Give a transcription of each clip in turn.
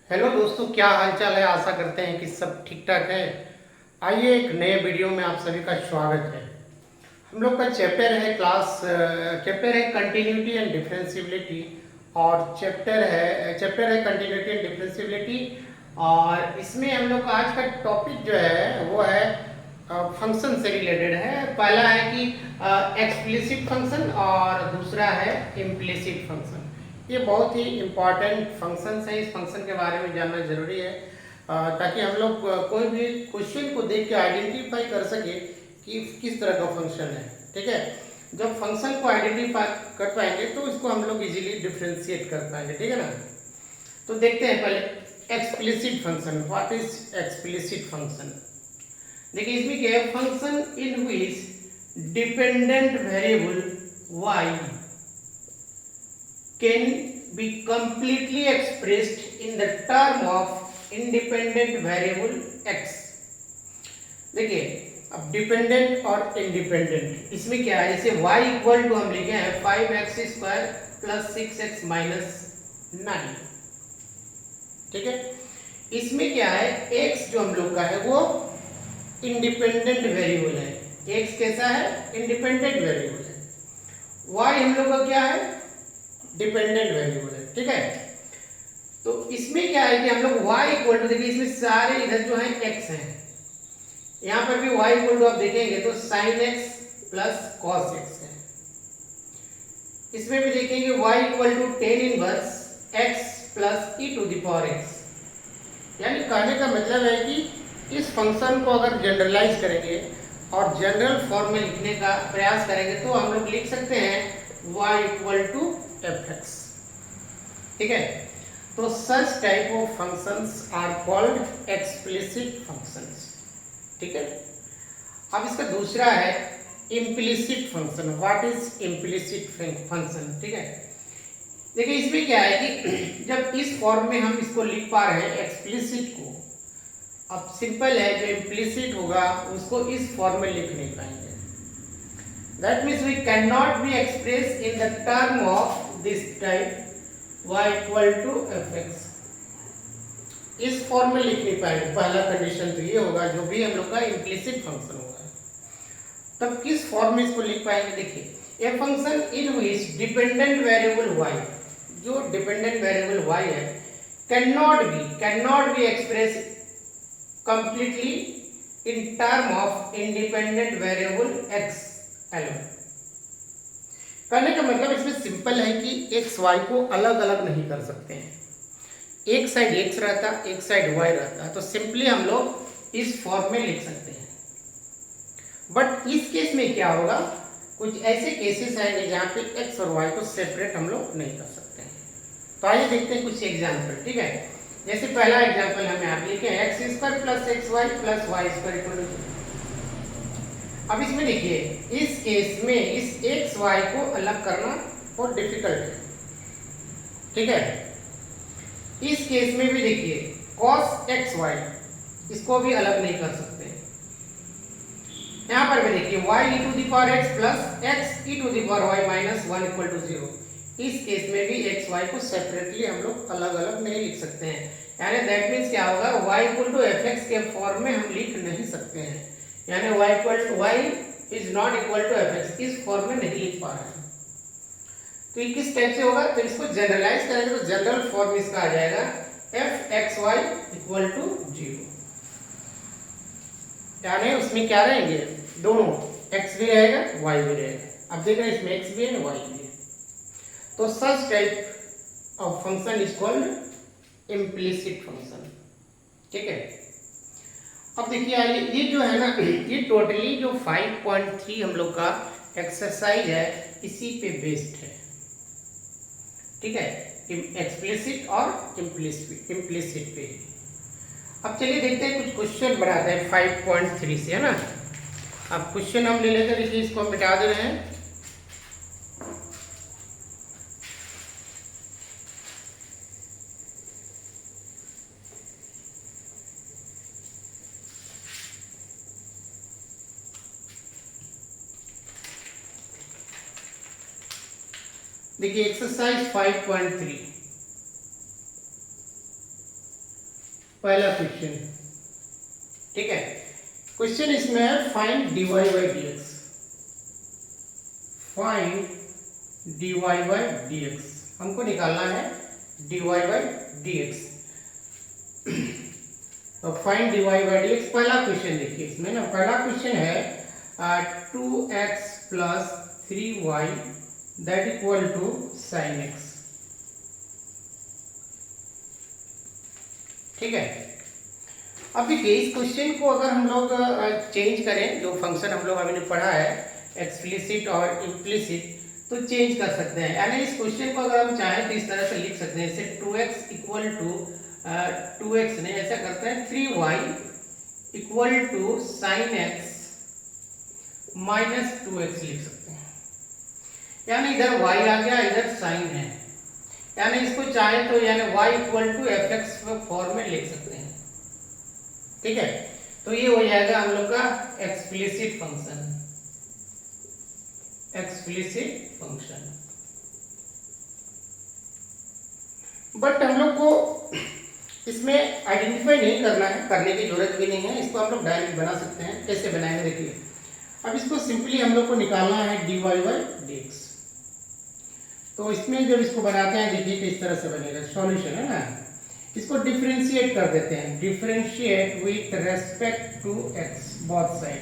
Hello दोस्तों, क्या हालचाल है। आशा करते हैं कि सब ठीक ठाक है। आइए, एक नए वीडियो में आप सभी का स्वागत है। हम लोग का चैप्टर है कंटिन्यूटी एंड डिफरेंशियबिलिटी। और चैप्टर है कंटिन्यूटी एंड डिफरेंशियबिलिटी। और इसमें हम लोग का आज का टॉपिक जो है वो है फंक्शन से रिलेटेड है। पहला है कि एक्सप्लिसिट फंक्शन और दूसरा है इम्प्लिसिट फंक्शन। ये बहुत ही इम्पॉर्टेंट फंक्शंस हैं। इस फंक्शन के बारे में जानना जरूरी है ताकि हम लोग कोई भी क्वेश्चन को देख के आइडेंटिफाई कर सके कि किस तरह का फंक्शन है। ठीक है, जब फंक्शन को आइडेंटिफाई कर पाएंगे तो इसको हम लोग इजीली डिफ्रेंशिएट कर पाएंगे। ठीक है ना। तो देखते हैं पहले explicit function. What is explicit function? देखिए इसमें क्या है, function in which dependent variable y can be completely expressed in the term of independent variable x। देखिए अब डिपेंडेंट और इंडिपेंडेंट इसमें क्या है, जैसे y इक्वल टू हम लिखे हैं 5x² प्लस 6x माइनस 9। ठीक है, इसमें क्या है, x जो हम लोग का है वो इंडिपेंडेंट वेरिएबल है। x कैसा है, इंडिपेंडेंट वेरिएबल है। y हम लोग का क्या है, डिपेंडेंट वेरिएबल है। ठीक है, तो इसमें क्या है कि हम लोग y इक्वल टू, देखिए इसमें सारे इधर जो है x हैं, यहां पर भी y इक्वल टू आप देखेंगे तो sin x plus cos x है। इसमें भी देखेंगे y equal to tan inverse x plus e to the power x। यानी कहने का मतलब है कि इस फंक्शन को अगर जनरलाइज करेंगे और जनरल फॉर्म में लिखने का प्रयास करेंगे तो हम लोग लिख सकते हैं y equal to f x. ठीक है, तो such type of functions are called explicit functions. ठीक है, अब इसका दूसरा है implicit function. What is implicit function? ठीक है, देखिए इसमें क्या है कि जब इस फॉर्म में हम इसको लिख पा रहे हैं एक्सप्लिसिट को, अब सिंपल है, जो इम्प्लिसिट होगा उसको इस फॉर्म में लिख नहीं पाएंगे। That means we cannot be expressed in the term of this type y equal to fx। इस फॉर्म में लिख नहीं पाएंगे। पहला कंडीशन तो ये होगा, जो भी हम लोग का इम्प्लिसिट फंक्शन होगा तब किस फॉर्म में इसको लिख पाएंगे। देखिए a function in which dependent variable y, जो डिपेंडेंट वेरिएबल y है, can not be express completely in term of independent variable x alone. कहने का मतलब इसमें सिंपल है कि एक्स वाई को अलग अलग नहीं कर सकते हैं। एक साइड एक्स रहता, एक साइड वाई रहता, तो सिंपली हम लोग इस फॉर्म में लिख सकते हैं। बट इस केस में क्या होगा, कुछ ऐसे केसेस आएंगे जहां पे एक्स और वाई को सेपरेट हम लोग नहीं कर सकते हैं। तो आइए देखते हैं कुछ एग्जाम्पल। ठीक है, जैसे पहला एग्जाम्पल हमें आप लिखे x² plus xy plus y² equal to. अब इसमें देखिए इस केस में इस एक्स वाई को अलग करना बहुत डिफिकल्ट है। ठीक है, इस केस में भी देखिए cos एक्स वाई, इसको भी अलग नहीं कर सकते। यहां पर भी देखिए y e to the power x plus x e to the power y minus 1 equal to 0। इस केस में भी एक्स वाई को सेपरेटली हम लोग अलग अलग नहीं लिख सकते हैं। यानी दैट मीन्स क्या होगा, y equal to f x के फॉर्म में हम लिख नहीं सकते हैं। यानी y equal to y is not equal to f x, इस फॉर्म में नहीं लिख पा रहे हैं। तो ये किस टाइप से होगा, तो इसको जनरलाइज करेंगे तो जनरल फॉर्म इसका आ जाएगा f x y equal to 0। यानी उसमें क्या रहेंगे, दोनों x भी रहेगा y भी रहेगा। अब देख रहे हैं इसमें x भी है y भी है। तो such type of function is called implicit function. ठीक है, अब देखिए आइए, ये जो है ना, ये टोटली जो 5.3 हम लोग का एक्सरसाइज है इसी पे बेस्ड है। ठीक है, एक्सप्लिसिट और इम्प्लिसिट पे। अब चलिए देखते हैं कुछ क्वेश्चन बनाते हैं 5.3 से, है ना। अब क्वेश्चन हम ले लेते हैं, देखिए इसको हम मिटा दे रहे हैं। देखिए एक्सरसाइज 5.3, पहला क्वेश्चन, ठीक है। क्वेश्चन इसमें है find dy by dx, find dy by dx, हमको निकालना है dy बाई dx। तो फाइंड dy बाई dx, पहला क्वेश्चन देखिए इसमें ना, पहला क्वेश्चन है 2x plus 3y that equal to sin x, ठीक है। अब देखिए इस क्वेश्चन को अगर हम लोग चेंज करें, जो फंक्शन हम लोग अभी ने पढ़ा है एक्सप्लिसिट और इम्प्लिसिट, तो चेंज कर सकते हैं। यानी इस क्वेश्चन को अगर हम चाहें तो इस तरह से लिख सकते हैं, जैसे 2x इक्वल टू 2x नहीं, ऐसा करते हैं 3y equal to sin x minus 2x लिख सकते हैं। यानी इधर y आ गया, इधर sin है, यानी इसको चाहे तो यानी y equal to fx form में लिख सकते हैं, ठीक है। तो ये हो जाएगा हम लोग का explicit function, explicit function. But हम लोग को इसमें आइडेंटिफाई नहीं करना है, करने की जरूरत भी नहीं है, इसको हम लोग डायरेक्ट बना सकते हैं। कैसे बनाएंगे देखिए, अब इसको सिंपली हम लोग को निकालना है dy बाई dx। तो इसमें जब इसको बनाते हैं देखिए किस तरह से बनेगा, सॉल्यूशन है ना, इसको डिफरेंशिएट कर देते हैं, differentiate with respect to x both side,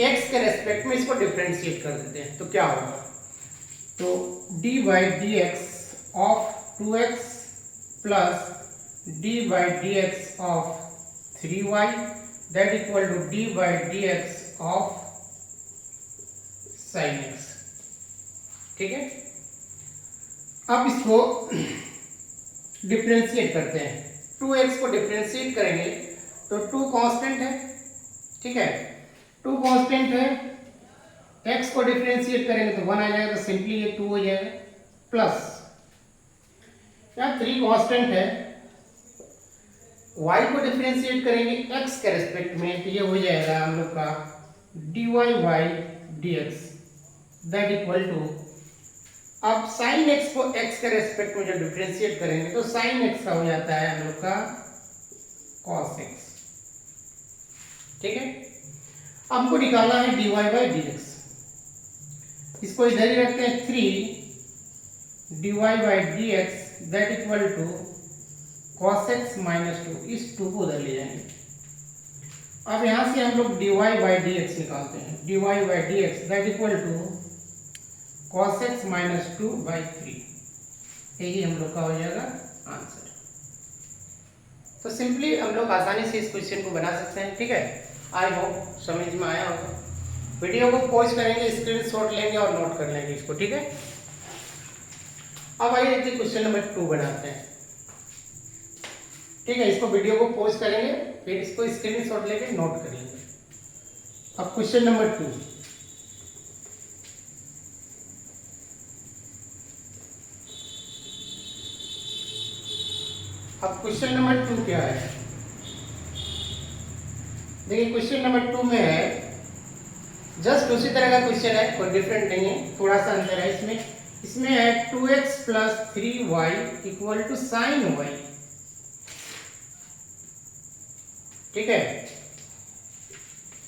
x के रेस्पेक्ट में इसको डिफरेंशिएट कर देते हैं। तो क्या होगा, तो dy by dx of 2x plus dy by dx of 3y that equal to dy by dx of sin x, ठीक है। अब इसको डिफरेंशिएट करते हैं, 2x को डिफरेंशिएट करेंगे तो 2 कांस्टेंट है, ठीक है, 2 कांस्टेंट है, x को डिफरेंशिएट करेंगे तो 1 आ जाएगा, तो सिंपली ये 2 हो जाएगा, प्लस यहाँ 3 कांस्टेंट है, y को डिफरेंशिएट करेंगे x के रेस्पेक्ट में, तो ये हो जाएगा हम लोग का dy by dx that equal to, अब sin x को x के रेस्पेक्ट में जब डिफरेंशिएट करेंगे तो sin x का हो जाता है हम लोग का cos x, ठीक है। अब हमको निकालना है dy बाई dx, इसको इधर ही रखते हैं 3 dy by dx that equal to cos x minus 2, इस 2 को उधर ले जाएंगे। अब यहां से हम लोग dy बाई dx निकालते हैं, dy by dx that equal to cos x minus 2 by 3, यही हम लोग का हो जाएगा आंसर। तो सिंपली हम लोग आसानी से इस क्वेश्चन को बना सकते हैं, ठीक है। आई होप समझ में आया होगा। वीडियो को पॉज करेंगे, स्क्रीनशॉट लेंगे और नोट कर लेंगे इसको, ठीक है। अब आइए देखिए क्वेश्चन नंबर 2 बनाते हैं, ठीक है। इसको वीडियो को पॉज करेंगे, फिर इसको स्क्रीनशॉट लेके नोट कर लेंगे। अब क्वेश्चन नंबर 2, अब क्वेश्चन नंबर 2 क्या है, देखिए क्वेश्चन नंबर 2 में है जस्ट उसी तरह का क्वेश्चन है, कोई डिफरेंट नहीं है, थोड़ा सा अंतर है इसमें है 2x plus 3y equal to sine y, ठीक है।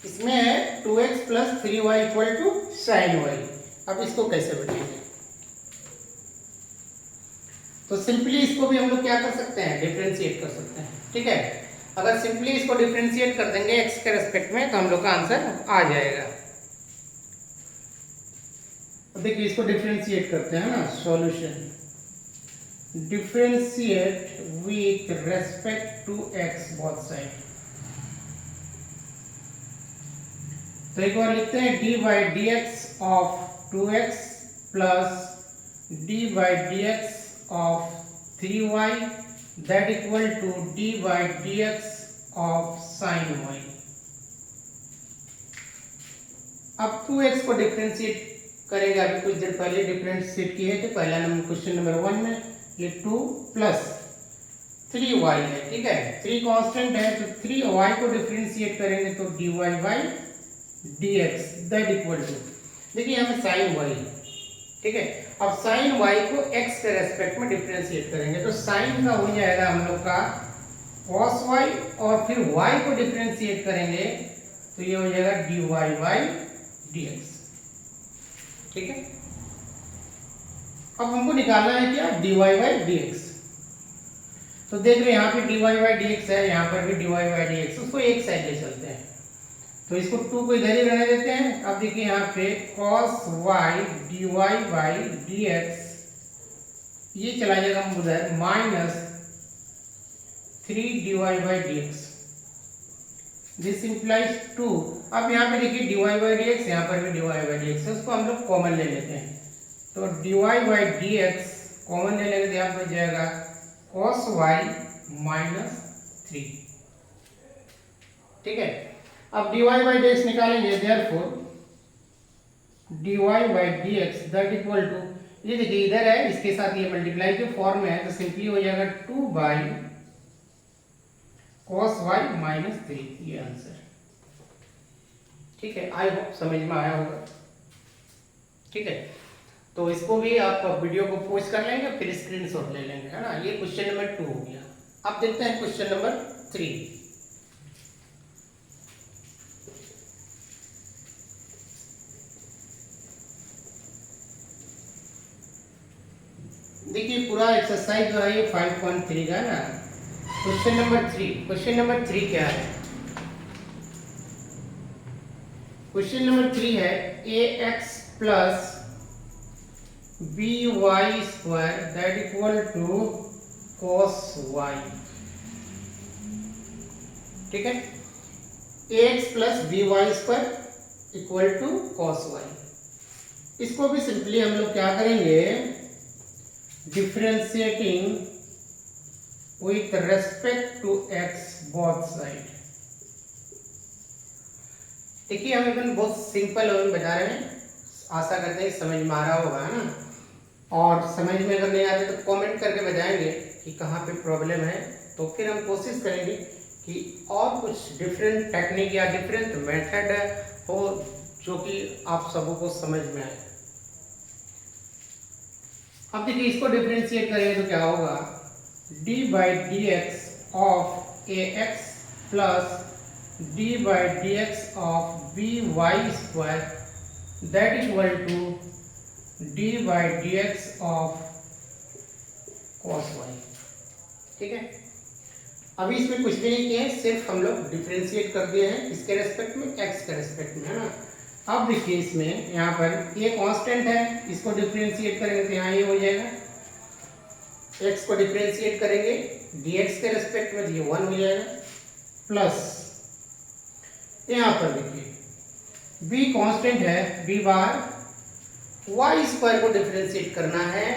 इसमें है 2x plus 3y equal to sine y। अब इसको कैसे बनाएंगे, तो सिंपली इसको भी हम लोग क्या कर सकते हैं, डिफरेंशिएट कर सकते हैं, ठीक है। अगर सिंपली इसको डिफरेंशिएट कर देंगे x के रेस्पेक्ट में तो हम लोग का आंसर आ जाएगा। अब देखिए इसको डिफरेंशिएट करते हैं ना, solution differentiate with respect to x both side. तो एक बार लिखते हैं dy by dx of 2x plus dy by dx of 3y that equal to d by dx of sin y। अब 2x को डिफरेंशिएट करेंगे, अभी कुछ देर पहले डिफरेंशिएट किए थे पहला नंबर क्वेश्चन नंबर 1 में, ये 2 प्लस 3y है, ठीक है, 3 कांस्टेंट है, तो 3y को डिफरेंशिएट करेंगे तो dy by dx that equal to, देखिए यहाँ पे sin y ठीक है। अब साइन वाई को एक्स के रेस्पेक्ट में डिफरेंशिएट करेंगे, तो साइन का हो जाएगा हम लोग का कॉस वाई, और फिर वाई को डिफरेंशिएट करेंगे तो ये हो जाएगा d y by d x. ठीक है। अब हमको निकालना है क्या, d y by d x. तो देख रहे हैं यहाँ पे d y by d x है, यहाँ पर भी d y by d x, उसको एक साइड ले चलते हैं, तो इसको 2 को इधर ही रहने देते हैं। अब देखिए यहाँ पे cos y dy by dx, ये चला जाएगा उधर minus 3 dy by dx, this implies 2। अब यहाँ पे देखिए dy बाई dx, यहाँ पर भी dy बाई dx है, उसको हम लोग कॉमन ले लेते हैं, तो dy बाई dx कॉमन ले लेंगे तो यहाँ पर जाएगा cos y माइनस 3। ठीक है। अब dy बाई dx निकालेंगे, therefore dy by dx that equal to, ये देखिए इधर है, इसके साथ ये मल्टीप्लाई के फॉर्म में है, तो सिंपली हो जाएगा 2 बाई cos y माइनस 3, ये आंसर। ठीक है, आई होप समझ में आया होगा। ठीक है, तो इसको भी आप वीडियो को पोस्ट कर लेंगे, फिर स्क्रीनशॉट ले लेंगे, है ना। ये क्वेश्चन नंबर 2 हो गया। अब देखते हैं क्वेश्चन नंबर 3। देखिए पूरा एक्सरसाइज जो है ये 5.3 का है ना। क्वेश्चन नंबर 3 क्या है, क्वेश्चन नंबर 3 है a x plus b y square that equal to cos y। ठीक है, a x plus b y square equal to cos y। इसको भी सिंपली हम लोग क्या करेंगे, differentiating with respect to x both side. देखिए हम एकदम बहुत सिंपल वे में बता रहे हैं, आशा करते हैं समझ में आ रहा होगा, है ना। और समझ में अगर नहीं आते तो कमेंट करके बताएंगे कि कहाँ पे प्रॉब्लम है, तो फिर हम कोशिश करेंगे कि और कुछ डिफरेंट टेक्निक या डिफरेंट मेथड हो जो कि आप सबों को समझ में आए। अब देखिए इसको डिफरेंशिएट करेंगे तो क्या होगा, d by d x of a x plus d by d x of b y square that equal to d by d x of cos y। ठीक है, अभी इसमें कुछ भी नहीं किया है, सिर्फ हम लोग डिफरेंशिएट कर दिए हैं इसके रेस्पेक्ट में, x के रेस्पेक्ट में, है ना। अब देखिए इसमें यहाँ पर ये कांस्टेंट है, इसको डिफरेंशिएट करेंगे तो यहाँ ये हो जाएगा, x को डिफरेंशिएट करेंगे dx के रेस्पेक्ट में तो ये 1 हो जाएगा, प्लस यहाँ पर देखिए b कांस्टेंट है, b बार y स्क्वायर को डिफरेंशिएट करना है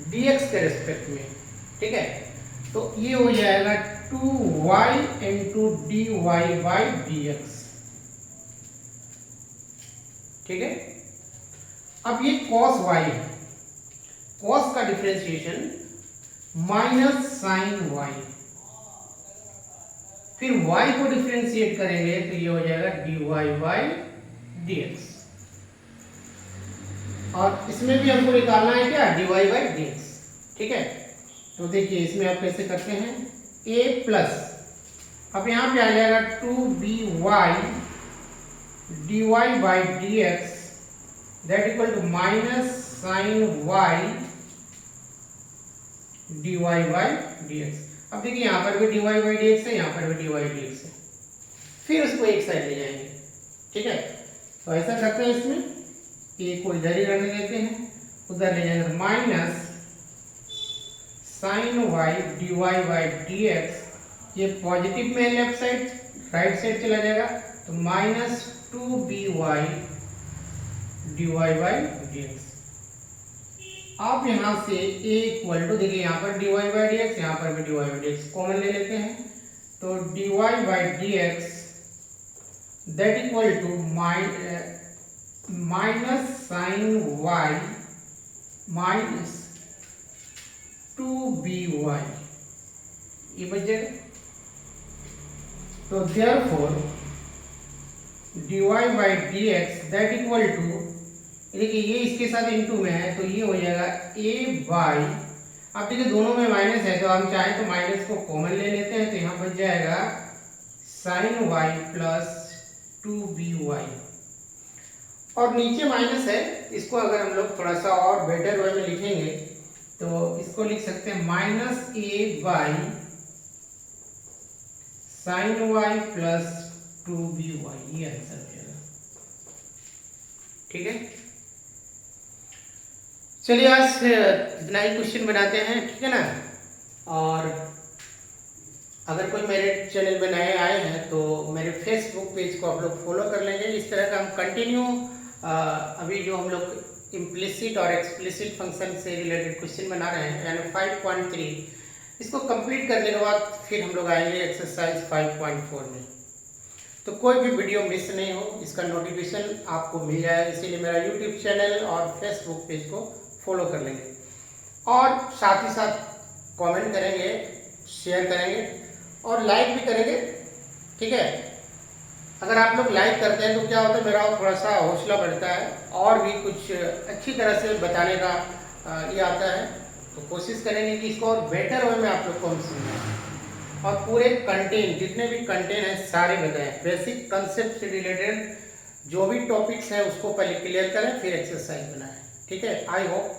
dx के रेस्पेक्ट में। ठीक है, तो ये हो जाएगा 2y into d y by d x. ठीक है, अब ये cos y है, cos का डिफरेंशिएशन माइनस साइन y, फिर y को डिफरेंशिएट करेंगे तो ये हो जाएगा dy बाई dx, और इसमें भी हमको निकालना है क्या, dy बाई dx। ठीक है, तो देखिए इसमें आप कैसे करते हैं, a प्लस, अब यहाँ पे आ जाएगा 2by dy by dx that equal to minus sine y dy by dx। अब देखिए यहाँ पर भी dy बाई dx है, यहाँ पर भी dy बाई dx है, फिर उसको एक साइड ले जाएंगे। ठीक है, तो ऐसा करते हैं, इसमें a को इधर ही रहने देते हैं, उधर ले जाएंगे minus sine y dy by dx, ये पॉजिटिव में है लेफ्ट साइड, राइट साइड चला जाएगा तो minus 2by dy by dx। आप यहाँ से a इक्वल टू, देखिए यहाँ पर dy बाई dx, यहाँ पर भी dy बाई dx कॉमन ले लेते हैं, तो dy by dx that equal to minus sine y minus 2by, ये बच जाएगा। तो therefore dy by dx that equal to देखिए ये इसके साथ इनटू में है तो ये हो जाएगा a बाई, अब देखिए दोनों में माइनस है तो हम चाहें तो माइनस को कॉमन ले लेते हैं, तो यहाँ बच जाएगा साइन वाई प्लस 2by, और नीचे माइनस है, इसको अगर हम लोग थोड़ा सा और बेटर वे में लिखेंगे तो इसको लिख सकते हैं minus a by sine y plus 2by, ये आंसर हो जाएगा। ठीक है, चलिए आज इतना ही क्वेश्चन बनाते हैं, ठीक है ना। और अगर कोई मेरे चैनल में नए आए हैं तो मेरे फेसबुक पेज को आप लोग फॉलो कर लेंगे। इस तरह का हम कंटिन्यू अभी जो हम लोग इम्प्लिसिट और एक्सप्लिसिट फंक्शन से रिलेटेड क्वेश्चन बना रहे हैं, यानी 5.3, इसको कंप्लीट करने के बाद फिर हम लोग आएंगे एक्सरसाइज 5.4 में। तो कोई भी वीडियो मिस नहीं हो, इसका नोटिफिकेशन आपको मिल जाए, इसीलिए मेरा यूट्यूब चैनल और फेसबुक पेज को फॉलो कर लेंगे, और साथ ही साथ कमेंट करेंगे, शेयर करेंगे और लाइक भी करेंगे। ठीक है, अगर आप लोग लाइक करते हैं तो क्या होता है, मेरा थोड़ा सा हौसला बढ़ता है और भी कुछ अच्छी तरह से बताने का ये आता है। तो कोशिश करेंगे कि इसको और बेटर वे में आप लोग को हम समझाएं, और पूरे कंटेंट जितने भी कंटेंट हैं सारे बताएं, बेसिक कंसेप्ट से रिलेटेड जो भी टॉपिक्स हैं उसको पहले क्लियर करें, फिर एक्सरसाइज बनाएं। ठीक है, आई होप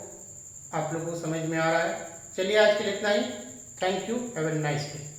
आप लोगों को समझ में आ रहा है। चलिए आज के लिए इतना ही, thank you, have a nice day.